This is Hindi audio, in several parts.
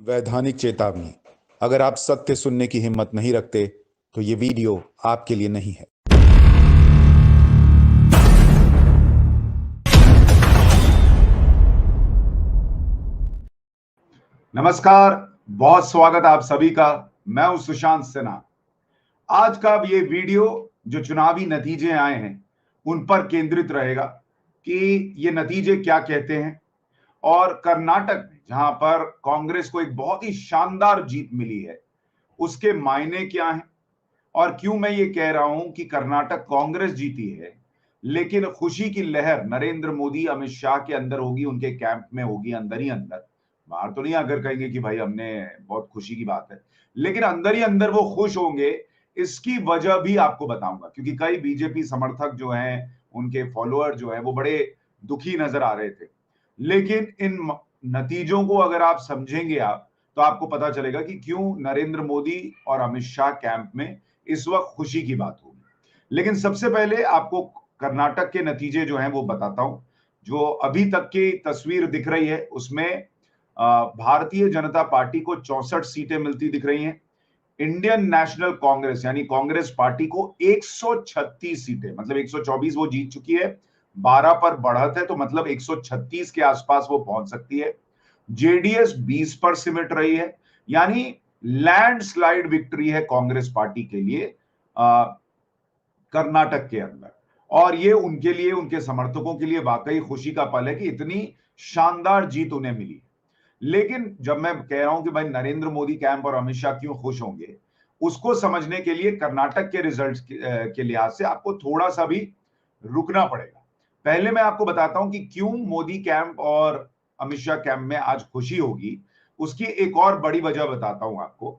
वैधानिक चेतावनी। अगर आप सत्य सुनने की हिम्मत नहीं रखते तो ये वीडियो आपके लिए नहीं है। नमस्कार, बहुत स्वागत आप सभी का। मैं हूं सुशांत सिन्हा। आज का अब ये वीडियो जो चुनावी नतीजे आए हैं उन पर केंद्रित रहेगा कि ये नतीजे क्या कहते हैं और कर्नाटक में जहां पर कांग्रेस को एक बहुत ही शानदार जीत मिली है उसके मायने क्या हैं और क्यों मैं ये कह रहा हूं कि कर्नाटक कांग्रेस जीती है लेकिन खुशी की लहर नरेंद्र मोदी अमित शाह के अंदर होगी, उनके कैंप में होगी, अंदर ही अंदर। बाहर तो नहीं आकर कहेंगे कि भाई हमने बहुत खुशी की बात है, लेकिन अंदर ही अंदर वो खुश होंगे। इसकी वजह भी आपको बताऊंगा क्योंकि कई बीजेपी समर्थक जो हैं, उनके फॉलोअर जो हैं, वो बड़े दुखी नजर आ रहे थे। लेकिन इन नतीजों को अगर आप समझेंगे तो आपको पता चलेगा कि क्यों नरेंद्र मोदी और अमित शाह कैंप में इस वक्त खुशी की बात होगी। लेकिन सबसे पहले आपको कर्नाटक के नतीजे जो हैं वो बताता हूं। जो अभी तक की तस्वीर दिख रही है उसमें भारतीय जनता पार्टी को 64 सीटें मिलती दिख रही हैं। इंडियन नेशनल कांग्रेस यानी कांग्रेस पार्टी को 136 सीटें, मतलब 124 वो जीत चुकी है, 12 पर बढ़त है, तो मतलब 136 के आसपास वो पहुंच सकती है। जेडीएस 20 पर सिमट रही है, यानी लैंडस्लाइड विक्ट्री है कांग्रेस पार्टी के लिए कर्नाटक के अंदर। और ये उनके लिए, उनके समर्थकों के लिए वाकई खुशी का पल है कि इतनी शानदार जीत उन्हें मिली। लेकिन जब मैं कह रहा हूं कि भाई नरेंद्र मोदी कैंप और अमित शाह क्यों खुश होंगे, उसको समझने के लिए कर्नाटक के रिजल्ट्स के लिहाज से आपको थोड़ा सा भी रुकना पड़ेगा। पहले मैं आपको बताता हूं कि क्यों मोदी कैंप और अमित शाह कैंप में आज खुशी होगी। उसकी एक और बड़ी वजह बताता हूं आपको।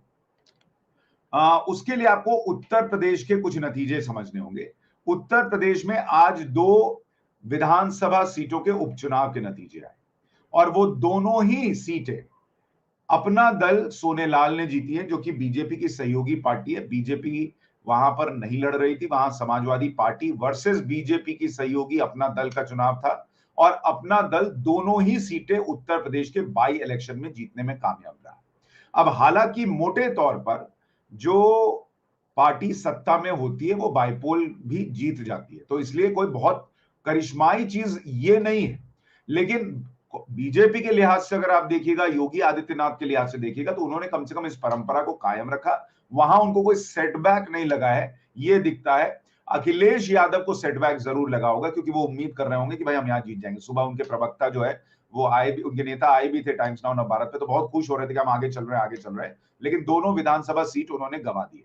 उसके लिए आपको उत्तर प्रदेश के कुछ नतीजे समझने होंगे। उत्तर प्रदेश में आज 2 विधानसभा सीटों के उपचुनाव के नतीजे आए और वो दोनों ही सीटें अपना दल सोनेलाल ने जीती है, जो कि बीजेपी की सहयोगी पार्टी है। बीजेपी वहां पर नहीं लड़ रही थी, वहां समाजवादी पार्टी वर्सेस बीजेपी की सहयोगी अपना दल का चुनाव था और अपना दल दोनों ही सीटें उत्तर प्रदेश के बाई इलेक्शन में जीतने में कामयाब रहा। अब हालांकि मोटे तौर पर जो पार्टी सत्ता में होती है वो बाइपोल भी जीत जाती है, तो इसलिए कोई बहुत करिश्माई चीज ये नहीं है। लेकिन बीजेपी के लिहाज से अगर आप देखिएगा, योगी आदित्यनाथ के लिहाज से देखिएगा, तो उन्होंने कम से कम इस परंपरा को कायम रखा। वहां उनको कोई सेटबैक नहीं लगा है, ये दिखता है। अखिलेश यादव को सेटबैक जरूर लगा होगा क्योंकि वो उम्मीद कर रहे होंगे कि भाई हम यहाँ जीत जाएंगे। सुबह उनके प्रवक्ता जो है वो आए भी, उनके नेता आए भी थे टाइम्स नाउ नवभारत पे, तो बहुत खुश हो रहे थे कि हम आगे चल रहे हैं, आगे चल रहे हैं। लेकिन दोनों विधानसभा सीट उन्होंने गंवा दी है।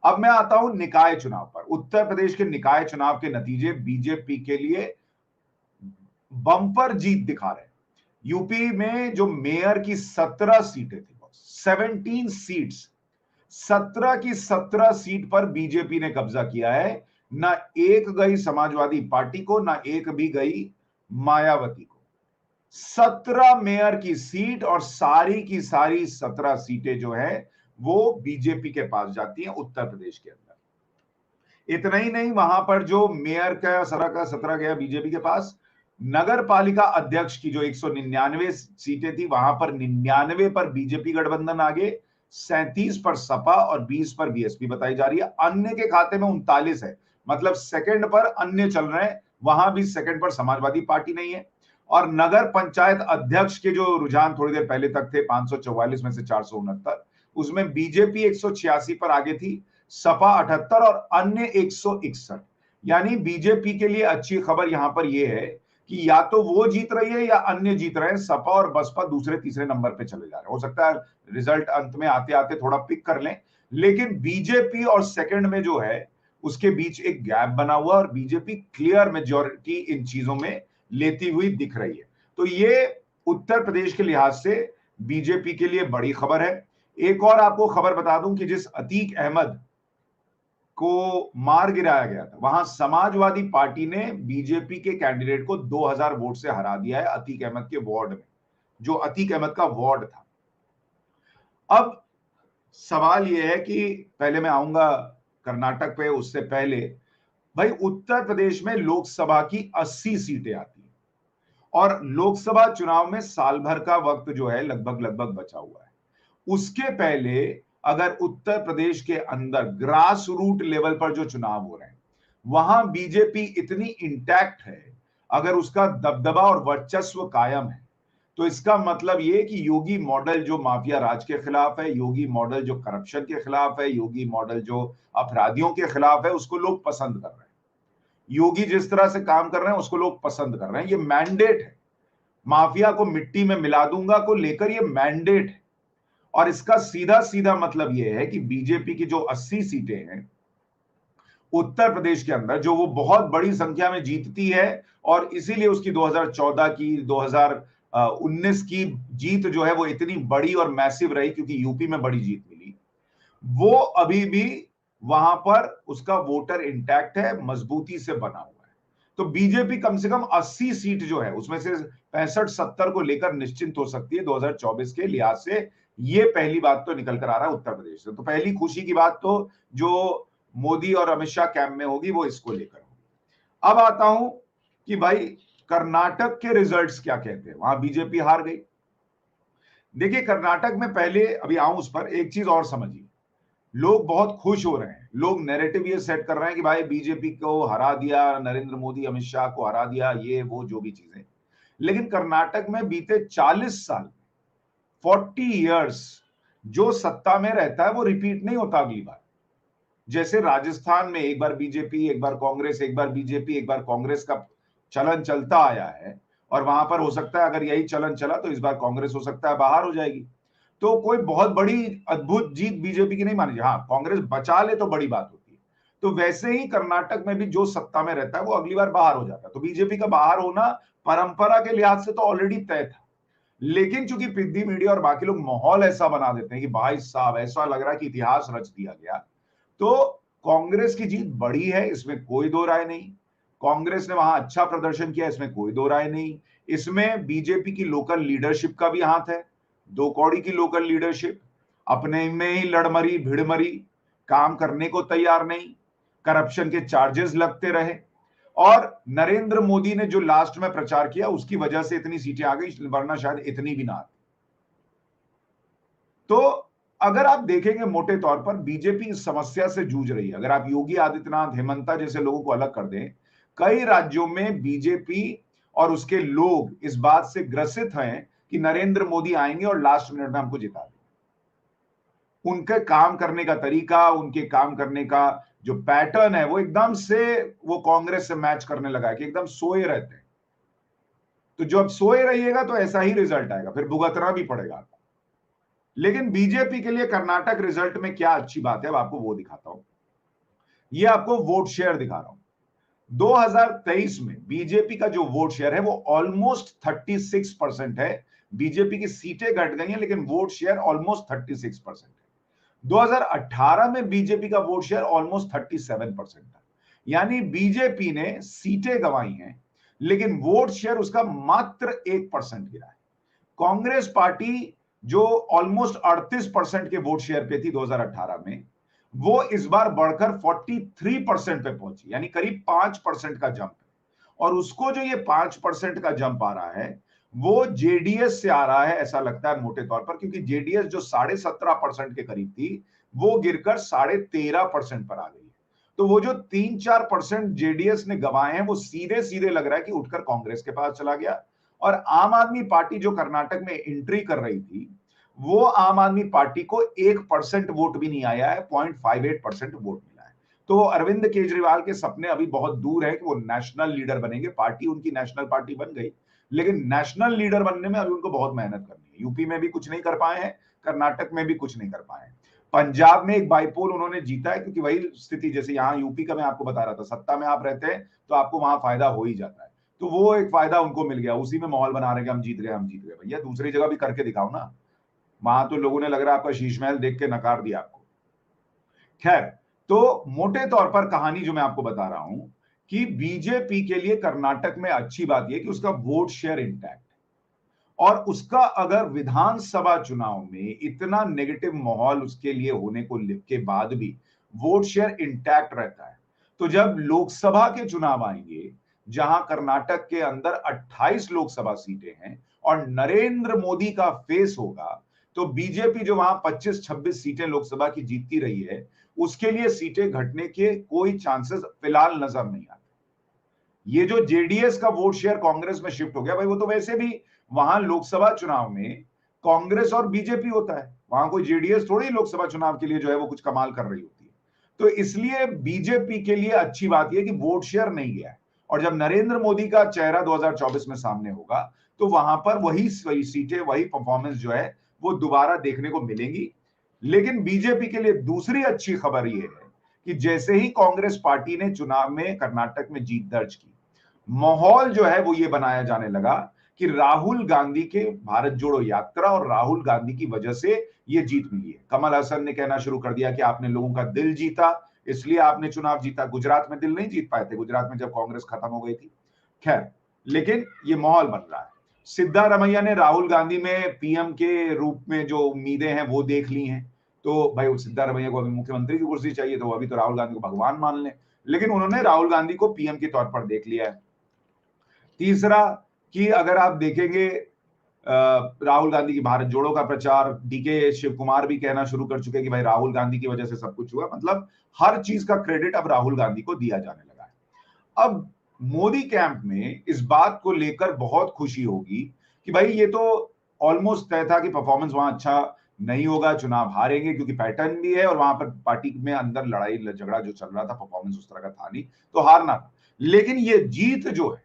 अब मैं आता हूं निकाय चुनाव पर। उत्तर प्रदेश के निकाय चुनाव के नतीजे बीजेपी के लिए बम्पर जीत दिखा रहे हैं। यूपी में जो मेयर की 17 सीटें थी, 17 सीट्स, 17 की 17 सीट पर बीजेपी ने कब्जा किया है। ना एक गई समाजवादी पार्टी को, ना एक भी गई मायावती को। 17 मेयर की सीट और सारी की सारी 17 सीटें जो है वो बीजेपी के पास जाती हैं उत्तर प्रदेश के अंदर। इतना ही नहीं, वहां पर जो मेयर का 17 गया बीजेपी के पास, नगर पालिका अध्यक्ष की जो 199 सीटें थी, वहां पर 99 पर बीजेपी गठबंधन आगे, 37 पर सपा और 20 पर बीएसपी बताई जा रही है। अन्य के खाते में 39 है, मतलब सेकंड पर अन्य चल रहे हैं, वहां भी सेकंड पर समाजवादी पार्टी नहीं है। और नगर पंचायत अध्यक्ष के जो रुझान थोड़ी देर पहले तक थे, 544 में से 469, उसमें बीजेपी 186 पर आगे थी, सपा 78 और अन्य 161। यानी बीजेपी के लिए अच्छी खबर यहां पर यह है कि या तो वो जीत रही है या अन्य जीत रहे हैं। सपा और बसपा दूसरे तीसरे नंबर पे चले जा रहे हैं। हो सकता है रिजल्ट अंत में आते आते थोड़ा पिक कर लें, लेकिन बीजेपी और सेकंड में जो है उसके बीच एक गैप बना हुआ और बीजेपी क्लियर मेजॉरिटी इन चीजों में लेती हुई दिख रही है। तो ये उत्तर प्रदेश के लिहाज से बीजेपी के लिए बड़ी खबर है। एक और आपको खबर बता दूं कि जिस अतीक अहमद को मार गिराया गया था, वहां समाजवादी पार्टी ने बीजेपी के कैंडिडेट को 2000 वोट से हरा दिया है अतीक अहमद के वार्ड में, जो अतीक अहमद का वार्ड था। अब सवाल यह है कि पहले मैं आऊंगा कर्नाटक पे, उससे पहले भाई उत्तर प्रदेश में लोकसभा की 80 सीटें आती हैं और लोकसभा चुनाव में साल भर का वक्त जो है लगभग लगभग बचा हुआ है। उसके पहले अगर उत्तर प्रदेश के अंदर ग्रास रूट लेवल पर जो चुनाव हो रहे हैं वहां बीजेपी इतनी इंटैक्ट है, अगर उसका दबदबा और वर्चस्व कायम है, तो इसका मतलब यह कि योगी मॉडल जो माफिया राज के खिलाफ है, योगी मॉडल जो करप्शन के खिलाफ है, योगी मॉडल जो अपराधियों के खिलाफ है, उसको लोग पसंद कर रहे हैं। योगी जिस तरह से काम कर रहे हैं उसको लोग पसंद कर रहे हैं। ये मैंडेट है, माफिया को मिट्टी में मिला दूंगा को लेकर ये मैंडेट है। और इसका सीधा सीधा मतलब यह है कि बीजेपी की जो 80 सीटें हैं उत्तर प्रदेश के अंदर, जो वो बहुत बड़ी संख्या में जीतती है, और इसीलिए उसकी 2014 की 2019 की जीत जो है वो इतनी बड़ी और मैसिव रही, क्योंकि यूपी में बड़ी जीत मिली। वो अभी भी वहां पर उसका वोटर इंटैक्ट है, मजबूती से बना हुआ है। तो बीजेपी कम से कम 80 सीट जो है उसमें से 65-70 को लेकर निश्चिंत हो सकती है 2024 के लिहाज से। ये पहली बात तो निकल कर आ रहा है उत्तर प्रदेश से। तो पहली खुशी की बात तो जो मोदी और अमित शाह कैंप में होगी वो इसको लेकर होगी। अब आता हूं कि भाई कर्नाटक के रिजल्ट्स क्या कहते हैं। वहां बीजेपी हार गई। देखिए कर्नाटक में, पहले अभी आऊं उस पर, एक चीज और समझिए। लोग बहुत खुश हो रहे हैं, लोग नैरेटिव ये सेट कर रहे हैं कि भाई बीजेपी को हरा दिया, नरेंद्र मोदी अमित शाह को हरा दिया, ये वो जो भी चीजें। लेकिन कर्नाटक में बीते 40 साल, 40 इयर्स, जो सत्ता में रहता है वो रिपीट नहीं होता अगली बार। जैसे राजस्थान में एक बार बीजेपी, एक बार कांग्रेस, एक बार बीजेपी, एक बार कांग्रेस का चलन चलता आया है, और वहां पर हो सकता है अगर यही चलन चला तो इस बार कांग्रेस हो सकता है बाहर हो जाएगी। तो कोई बहुत बड़ी अद्भुत जीत बीजेपी की नहीं मानी। हाँ, कांग्रेस बचा ले तो बड़ी बात होती है। तो वैसे ही कर्नाटक में भी जो सत्ता में रहता है वो अगली बार बाहर हो जाता है। तो बीजेपी का बाहर होना परंपरा के लिहाज से तो ऑलरेडी तय था। लेकिन चूंकि पिद्दी मीडिया और बाकी लोग माहौल ऐसा बना देते हैं कि भाई साहब ऐसा लग रहा है कि इतिहास रच दिया गया, तो कांग्रेस की जीत बड़ी है, इसमें कोई दो राय नहीं। कांग्रेस ने वहां अच्छा प्रदर्शन किया, इसमें कोई दो राय नहीं। इसमें बीजेपी की लोकल लीडरशिप का भी हाथ है। दो कौड़ी की लोकल लीडरशिप अपने में ही लड़मरी भिड़मरी, काम करने को तैयार नहीं, करप्शन के चार्जेस लगते रहे। और नरेंद्र मोदी ने जो लास्ट में प्रचार किया उसकी वजह से इतनी सीटें आ गई, वरना शायद इतनी भी ना आती। तो अगर आप देखेंगे मोटे तौर पर बीजेपी इस समस्या से जूझ रही है। अगर आप योगी आदित्यनाथ, हेमंता जैसे लोगों को अलग कर दें, कई राज्यों में बीजेपी और उसके लोग इस बात से ग्रसित हैं कि नरेंद्र मोदी आएंगे और लास्ट मिनट में हमको जिता देंगे। उनके काम करने का तरीका, उनके काम करने का जो पैटर्न है वो एकदम से वो कांग्रेस से मैच करने लगा है कि एकदम सोए रहते हैं। तो जब सोए रहिएगा तो ऐसा ही रिजल्ट आएगा, फिर भुगतना भी पड़ेगा आपको। लेकिन बीजेपी के लिए कर्नाटक रिजल्ट में क्या अच्छी बात है, अब आपको वो दिखाता हूं। ये आपको वोट शेयर दिखा रहा हूं। 2023 में बीजेपी का जो वोट शेयर है वो ऑलमोस्ट 36% है। बीजेपी की सीटें घट गई हैं लेकिन वोट शेयर ऑलमोस्ट 36% है। 2018 में बीजेपी का वोट शेयर ऑलमोस्ट 37% था। यानी बीजेपी ने सीटें गंवाई हैं लेकिन वोट शेयर उसका मात्र 1% गिरा है। कांग्रेस पार्टी जो ऑलमोस्ट 38% के वोट शेयर पे थी 2018 में, वो इस बार बढ़कर 43% पे पहुंची, यानी करीब 5% का जंप है। और उसको जो ये 5% का जंप आ रहा है वो जेडीएस से आ रहा है, ऐसा लगता है मोटे तौर पर, क्योंकि जेडीएस जो 17.5% के करीब थी वो गिरकर 13.5% पर आ गई है। तो वो जो 3-4% जेडीएस ने गंवाए हैं वो सीधे सीधे लग रहा है कि उठकर कांग्रेस के पास चला गया। और आम आदमी पार्टी जो कर्नाटक में एंट्री कर रही थी, वो आम आदमी पार्टी को 1% वोट भी नहीं आया है, 0.58% वोट मिला है। तो अरविंद केजरीवाल के सपने अभी बहुत दूर है कि वो नेशनल लीडर बनेंगे। पार्टी उनकी नेशनल पार्टी बन गई, लेकिन नेशनल लीडर बनने में अभी उनको बहुत मेहनत करनी है। यूपी में भी कुछ नहीं कर पाए हैं, कर्नाटक में भी कुछ नहीं कर पाए हैं। पंजाब में एक बाइपोल उन्होंने जीता है, क्योंकि वही स्थिति जैसे यहाँ यूपी का मैं आपको बता रहा था, सत्ता में आप रहते हैं तो आपको वहां फायदा हो ही जाता है। तो वो एक फायदा उनको मिल गया, उसी में माहौल बना रहे कि हम जीत गए, हम जीत गए। भैया दूसरी जगह भी करके दिखाओ ना। वहां तो लोगों ने लग रहा है आपका शीश महल देख के नकार दिया आपको। खैर, तो मोटे तौर पर कहानी जो मैं आपको बता रहा हूं कि बीजेपी के लिए कर्नाटक में अच्छी बात यह कि उसका वोट शेयर इंटैक्ट है, और उसका अगर विधानसभा चुनाव में इतना नेगेटिव माहौल उसके लिए होने को के बाद भी वोट शेयर इंटैक्ट रहता है, तो जब लोकसभा के चुनाव आएंगे जहां कर्नाटक के अंदर 28 लोकसभा सीटें हैं और नरेंद्र मोदी का फेस होगा, तो बीजेपी जो वहां 25-26 सीटें लोकसभा की जीतती रही है, उसके लिए सीटें घटने के कोई चांसेस फिलहाल नजर नहीं आते। ये जो जेडीएस का वोट शेयर कांग्रेस में शिफ्ट हो गया, भाई वो तो वैसे भी वहां लोकसभा चुनाव में कांग्रेस और बीजेपी होता है, वहां कोई जेडीएस थोड़ी लोकसभा चुनाव के लिए जो है वो कुछ कमाल कर रही होती है। तो इसलिए बीजेपी के लिए अच्छी बात यह कि वोट शेयर नहीं गया है, और जब नरेंद्र मोदी का चेहरा 2024 में सामने होगा तो वहां पर वही सीटें, वही परफॉर्मेंस जो है वो दोबारा देखने को मिलेंगी। लेकिन बीजेपी के लिए दूसरी अच्छी खबर यह है कि जैसे ही कांग्रेस पार्टी ने चुनाव में कर्नाटक में जीत दर्ज की, माहौल जो है वो ये बनाया जाने लगा कि राहुल गांधी के भारत जोड़ो यात्रा और राहुल गांधी की वजह से ये जीत मिली है। कमल हसन ने कहना शुरू कर दिया कि आपने लोगों का दिल जीता, इसलिए आपने चुनाव जीता। गुजरात में दिल नहीं जीत पाए थे, गुजरात में जब कांग्रेस खत्म हो गई थी। खैर, लेकिन ये माहौल बन रहा है। सिद्धारमैया ने राहुल गांधी में पीएम के रूप में जो उम्मीदें हैं वो देख ली हैं। तो भाई सिद्धारमैया को अभी मुख्यमंत्री की कुर्सी चाहिए, तो अभी तो राहुल गांधी को भगवान मान लें, लेकिन उन्होंने राहुल गांधी को पीएम के तौर पर देख लिया है। तीसरा कि अगर आप देखेंगे राहुल गांधी की भारत जोड़ो का प्रचार, डीके शिव कुमार भी कहना शुरू कर चुके कि भाई राहुल गांधी की वजह से सब कुछ हुआ। मतलब हर चीज का क्रेडिट अब राहुल गांधी को दिया जाने लगा है। अब मोदी कैंप में इस बात को लेकर बहुत खुशी होगी कि भाई ये तो ऑलमोस्ट तय था कि परफॉर्मेंस वहां अच्छा नहीं होगा, चुनाव हारेंगे, क्योंकि पैटर्न भी है और वहां पर पार्टी में अंदर लड़ाई झगड़ा जो चल रहा था, परफॉर्मेंस उस तरह का था नहीं, तो हारना था। लेकिन ये जीत जो है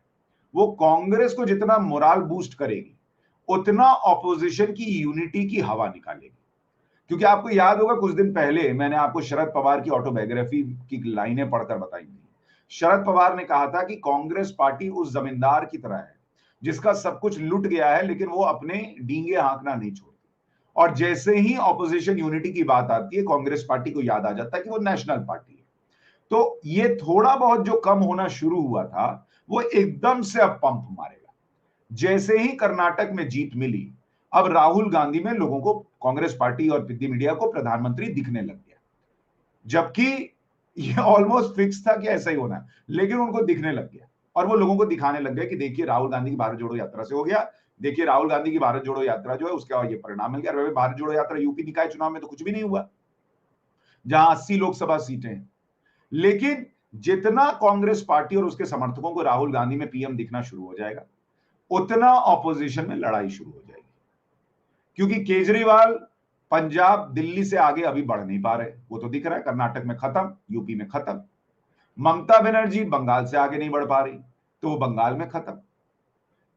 वो कांग्रेस को जितना मोरल बूस्ट करेगी, उतना ऑपोजिशन की यूनिटी की हवा निकालेगी। क्योंकि आपको याद होगा कुछ दिन पहले मैंने आपको शरद पवार की ऑटोबायोग्राफी की लाइनें पढ़कर बताई थी। शरद पवार ने कहा था कि कांग्रेस पार्टी उस जमींदार की तरह है जिसका सब कुछ लुट गया है, लेकिन वो अपने डींगे हाँकना नहीं छोड़ती। और जैसे ही ऑपोजिशन यूनिटी की बात आती है, कांग्रेस पार्टी को याद आ जाता है कि वो नेशनल पार्टी है। तो ये थोड़ा बहुत जो कम होना शुरू हुआ था वो एकदम से अब पंप मारेगा। जैसे ही कर्नाटक में जीत मिली, अब राहुल गांधी में लोगों को, कांग्रेस पार्टी और पिद्दी मीडिया को प्रधानमंत्री दिखने लग गया, जबकि ये ऑलमोस्ट फिक्स था कि ऐसा ही होना है, लेकिन उनको दिखने लग गया। और वो लोगों को दिखाने लग गए कि देखिए राहुल गांधी की भारत जोड़ो यात्रा से हो गया, देखिए राहुल गांधी की भारत जोड़ो यात्रा जो है उसका ये परिणाम मिल गया। भारत जोड़ो यात्रा यूपी निकाय चुनाव में तो कुछ भी नहीं हुआ, जहां 80 लोकसभा सीटें हैं। लेकिन जितना कांग्रेस पार्टी और उसके समर्थकों को राहुल गांधी में पीएम दिखना शुरू हो जाएगा, उतना ऑपोजिशन में लड़ाई शुरू हो जाएगी। क्योंकि केजरीवाल पंजाब दिल्ली से आगे अभी बढ़ नहीं पा रहे, वो तो दिख रहा है, कर्नाटक में खत्म, यूपी में खत्म। ममता बनर्जी बंगाल से आगे नहीं बढ़ पा रही, तो वो बंगाल में खत्म।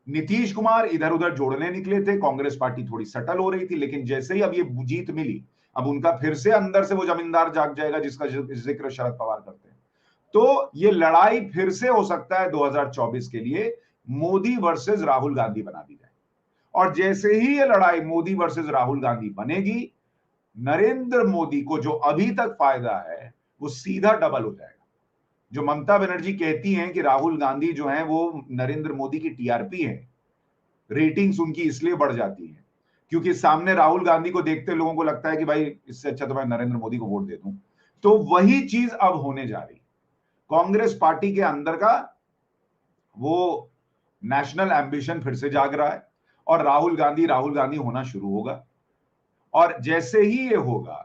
नीतीश कुमार इधर उधर जोड़ने निकले थे, कांग्रेस पार्टी थोड़ी सटल हो रही थी, लेकिन जैसे ही अब ये जीत मिली, अब उनका फिर से अंदर से वो जमींदार जाग जाएगा जिसका जिक्र शरद पवार करते हैं। तो ये लड़ाई फिर से हो सकता है 2024 के लिए मोदी वर्सेस राहुल गांधी बना दी जाए। और जैसे ही ये लड़ाई मोदी वर्सेस राहुल गांधी बनेगी, नरेंद्र मोदी को जो अभी तक फायदा है वो सीधा डबल हो जाएगा। जो ममता बनर्जी कहती हैं कि राहुल गांधी जो है वो नरेंद्र मोदी की टीआरपी है, रेटिंग्स उनकी इसलिए बढ़ जाती है क्योंकि सामने राहुल गांधी को देखते लोगों को लगता है कि भाई इससे अच्छा तो मैं नरेंद्र मोदी को वोट दे दूं। तो वही चीज अब होने जा रही। कांग्रेस पार्टी के अंदर का वो नेशनल एम्बिशन फिर से जाग रहा है और राहुल गांधी होना शुरू होगा। और जैसे ही ये होगा,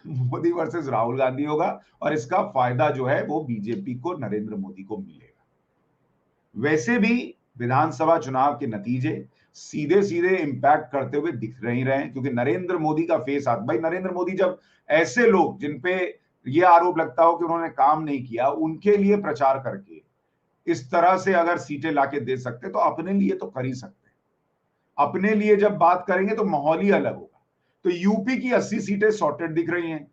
मोदी वर्सेस राहुल गांधी होगा और इसका फायदा जो है वो बीजेपी को, नरेंद्र मोदी को मिलेगा। वैसे भी विधानसभा चुनाव के नतीजे सीधे सीधे इंपैक्ट करते हुए दिख नहीं रहे हैं, क्योंकि नरेंद्र मोदी का फेस भाई नरेंद्र मोदी जब ऐसे लोग जिन पे ये आरोप लगता हो कि उन्होंने काम नहीं किया, उनके लिए प्रचार करके इस तरह से अगर सीटें लाके दे सकते तो अपने लिए तो कर ही सकते। अपने लिए जब बात करेंगे तो माहौल ही अलग होगा। तो यूपी की 80 सीटें सॉर्टेड दिख रही हैं,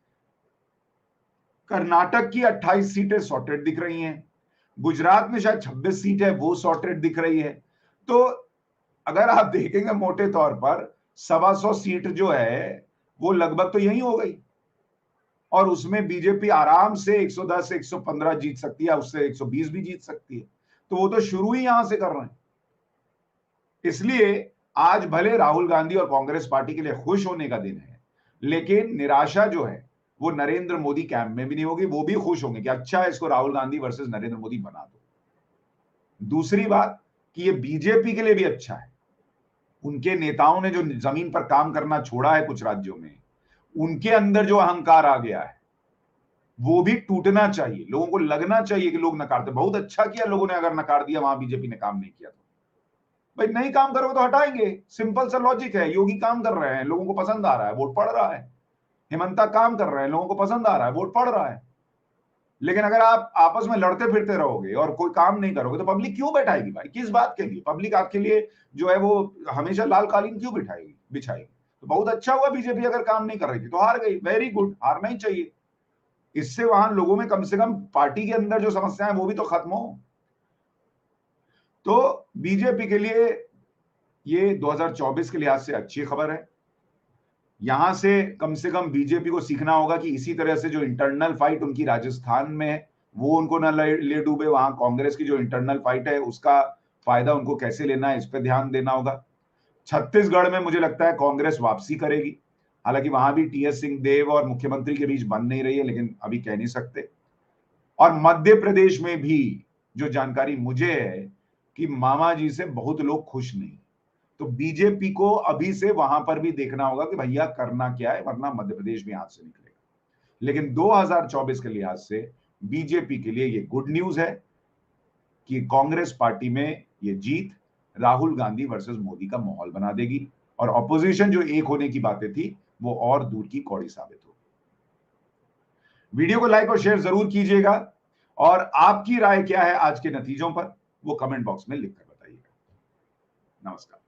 कर्नाटक की 28 सीटें सॉर्टेड दिख रही हैं, गुजरात में शायद 26 सीट है वो सॉर्टेड दिख रही है। तो अगर आप देखेंगे मोटे तौर पर 125 सीट जो है वो लगभग तो यही हो गई, और उसमें बीजेपी आराम से 110 115 जीत सकती है, उससे 120 भी जीत सकती है। तो वो तो शुरू ही यहां से कर रहे हैं। इसलिए आज भले राहुल गांधी और कांग्रेस पार्टी के लिए खुश होने का दिन है, लेकिन निराशा जो है वो नरेंद्र मोदी कैंप में भी नहीं होगी। वो भी खुश होंगे कि अच्छा है, इसको राहुल गांधी वर्सेस नरेंद्र मोदी बना दो। दूसरी बात कि ये बीजेपी के लिए भी अच्छा है, उनके नेताओं ने जो जमीन पर काम करना छोड़ा है कुछ राज्यों में, उनके अंदर जो अहंकार आ गया है वो भी टूटना चाहिए। लोगों को लगना चाहिए कि लोग नकारते, बहुत अच्छा किया लोगों ने अगर नकार दिया वहां बीजेपी ने काम नहीं किया तो। भाई नहीं काम करोगे तो हटाएंगे, सिंपल सा लॉजिक है। योगी काम कर रहे हैं, लोगों को पसंद आ रहा है, वोट पड़ रहा है। हेमंता काम कर रहे हैं, लोगों को पसंद आ रहा है, वोट पड़ रहा है। लेकिन अगर आप आपस में लड़ते फिरते रहोगे और कोई काम नहीं करोगे तो पब्लिक क्यों बैठाएगी भाई? किस बात के लिए? पब्लिक आपके लिए जो है वो हमेशा लाल कालीन क्यों बिछाएगी? तो बहुत अच्छा हुआ बीजेपी अगर काम नहीं कर रही थी तो हार गई, वेरी गुड, हारना ही चाहिए। इससे वहां लोगों में कम से कम पार्टी के अंदर जो समस्या है वो भी तो खत्म हो। तो बीजेपी के लिए ये 2024 के लिहाज से अच्छी खबर है। यहां से कम बीजेपी को सीखना होगा कि इसी तरह से जो इंटरनल फाइट उनकी राजस्थान में है वो उनको ना ले डूबे। वहां कांग्रेस की जो इंटरनल फाइट है उसका फायदा उनको कैसे लेना है इस पर ध्यान देना होगा। छत्तीसगढ़ में मुझे लगता है कांग्रेस वापसी करेगी, हालांकि वहां भी टीएस सिंहदेव और मुख्यमंत्री के बीच बन नहीं रही है, लेकिन अभी कह नहीं सकते। और मध्य प्रदेश में भी जो जानकारी मुझे है कि मामा जी से बहुत लोग खुश नहीं, तो बीजेपी को अभी से वहां पर भी देखना होगा कि भैया करना क्या है, वरना मध्य प्रदेश भी हाथ से निकलेगा। लेकिन 2024 के लिहाज से बीजेपी के लिए ये गुड न्यूज है कि कांग्रेस पार्टी में ये जीत राहुल गांधी वर्सेस मोदी का माहौल बना देगी और ऑपोजिशन जो एक होने की बातें थी वो और दूर की कौड़ी साबित होगी। वीडियो को लाइक और शेयर जरूर कीजिएगा और आपकी राय क्या है आज के नतीजों पर वो कमेंट बॉक्स में लिखकर बताइएगा। नमस्कार।